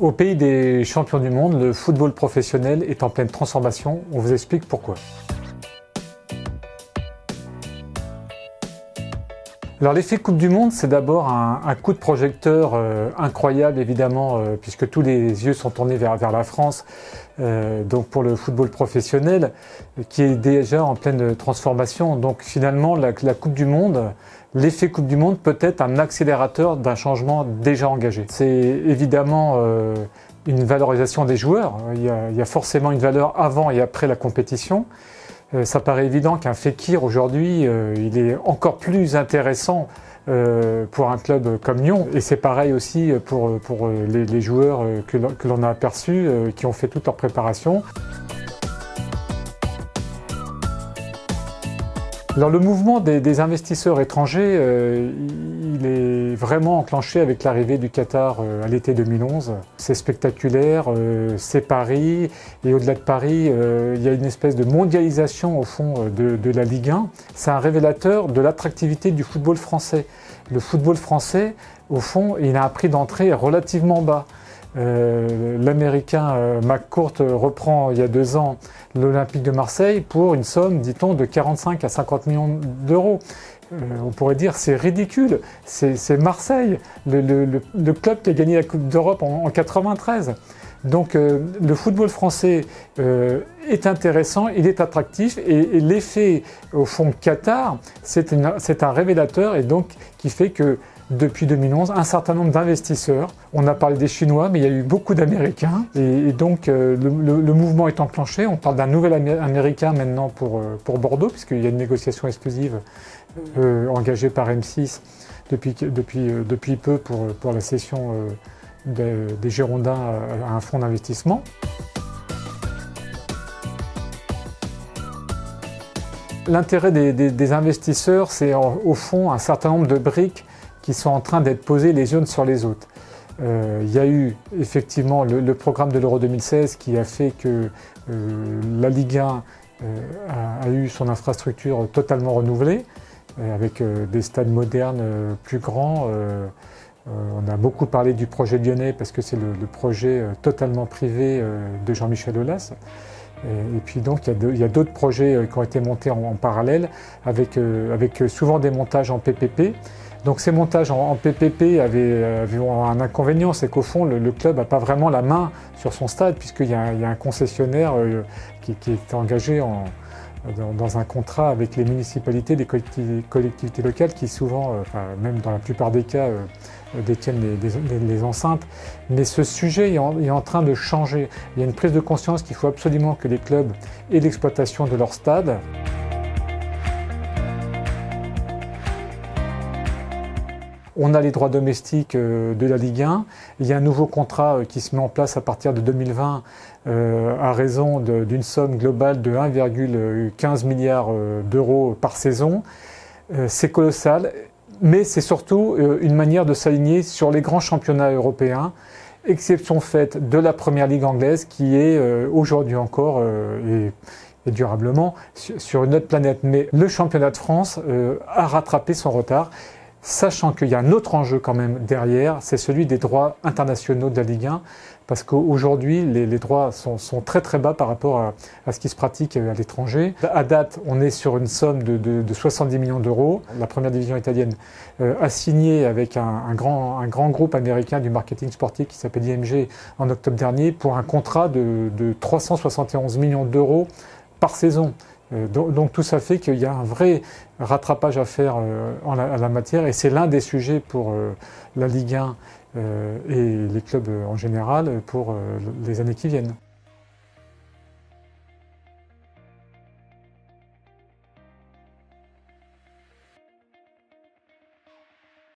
Au pays des champions du monde, le football professionnel est en pleine transformation. On vous explique pourquoi. Alors l'effet Coupe du Monde, c'est d'abord un coup de projecteur incroyable évidemment, puisque tous les yeux sont tournés vers la France, donc pour le football professionnel, qui est déjà en pleine transformation. Donc finalement, la Coupe du Monde, l'effet Coupe du Monde peut être un accélérateur d'un changement déjà engagé. C'est évidemment une valorisation des joueurs. Il y a forcément une valeur avant et après la compétition. Ça paraît évident qu'un Fekir aujourd'hui, il est encore plus intéressant pour un club comme Lyon. Et c'est pareil aussi pour les joueurs que l'on a aperçus, qui ont fait toute leur préparation. Alors le mouvement des investisseurs étrangers, il est vraiment enclenché avec l'arrivée du Qatar à l'été 2011. C'est spectaculaire, c'est Paris, et au-delà de Paris, il y a une espèce de mondialisation au fond de la Ligue 1. C'est un révélateur de l'attractivité du football français. Le football français, au fond, il a un prix d'entrée relativement bas. L'Américain McCourt reprend il y a 2 ans l'Olympique de Marseille pour une somme, dit-on, de 45 à 50 millions d'euros. On pourrait dire c'est ridicule, c'est Marseille, le club qui a gagné la Coupe d'Europe en 93. Donc le football français est intéressant, il est attractif, et l'effet au fond Qatar, c'est un révélateur, et donc qui fait que depuis 2011, un certain nombre d'investisseurs, on a parlé des Chinois, mais il y a eu beaucoup d'Américains, et donc le mouvement est enclenché. On parle d'un nouvel Américain maintenant pour Bordeaux, puisqu'il y a une négociation exclusive engagée par M6 depuis peu pour la cession des Girondins à un fonds d'investissement. L'intérêt des investisseurs, c'est au fond un certain nombre de briques qui sont en train d'être posées les unes sur les autres. Il y a eu effectivement le programme de l'Euro 2016 qui a fait que la Ligue 1 a eu son infrastructure totalement renouvelée, avec des stades modernes plus grands. On a beaucoup parlé du projet lyonnais parce que c'est le projet totalement privé de Jean-Michel Aulas. Et puis donc il y a d'autres projets qui ont été montés en parallèle avec souvent des montages en PPP. Donc ces montages en PPP avaient un inconvénient, c'est qu'au fond le club n'a pas vraiment la main sur son stade, puisqu'il y a un concessionnaire qui est engagé dans un contrat avec les municipalités, les collectivités locales qui souvent, même dans la plupart des cas, détiennent les enceintes. Mais ce sujet est en train de changer. Il y a une prise de conscience qu'il faut absolument que les clubs aient l'exploitation de leur stade. On a les droits domestiques de la Ligue 1. Il y a un nouveau contrat qui se met en place à partir de 2020 à raison d'une somme globale de 1,15 milliard d'euros par saison. C'est colossal, mais c'est surtout une manière de s'aligner sur les grands championnats européens, exception faite de la Première Ligue anglaise qui est aujourd'hui encore et durablement sur une autre planète. Mais le championnat de France a rattrapé son retard, sachant qu'il y a un autre enjeu quand même derrière, c'est celui des droits internationaux de la Ligue 1, parce qu'aujourd'hui les droits sont très très bas par rapport à ce qui se pratique à l'étranger. À date, on est sur une somme de 70 millions d'euros. La première division italienne a signé avec un grand groupe américain du marketing sportif qui s'appelle IMG en octobre dernier pour un contrat de 371 millions d'euros par saison. Donc tout ça fait qu'il y a un vrai rattrapage à faire en la matière, et c'est l'un des sujets pour la Ligue 1 et les clubs en général pour les années qui viennent.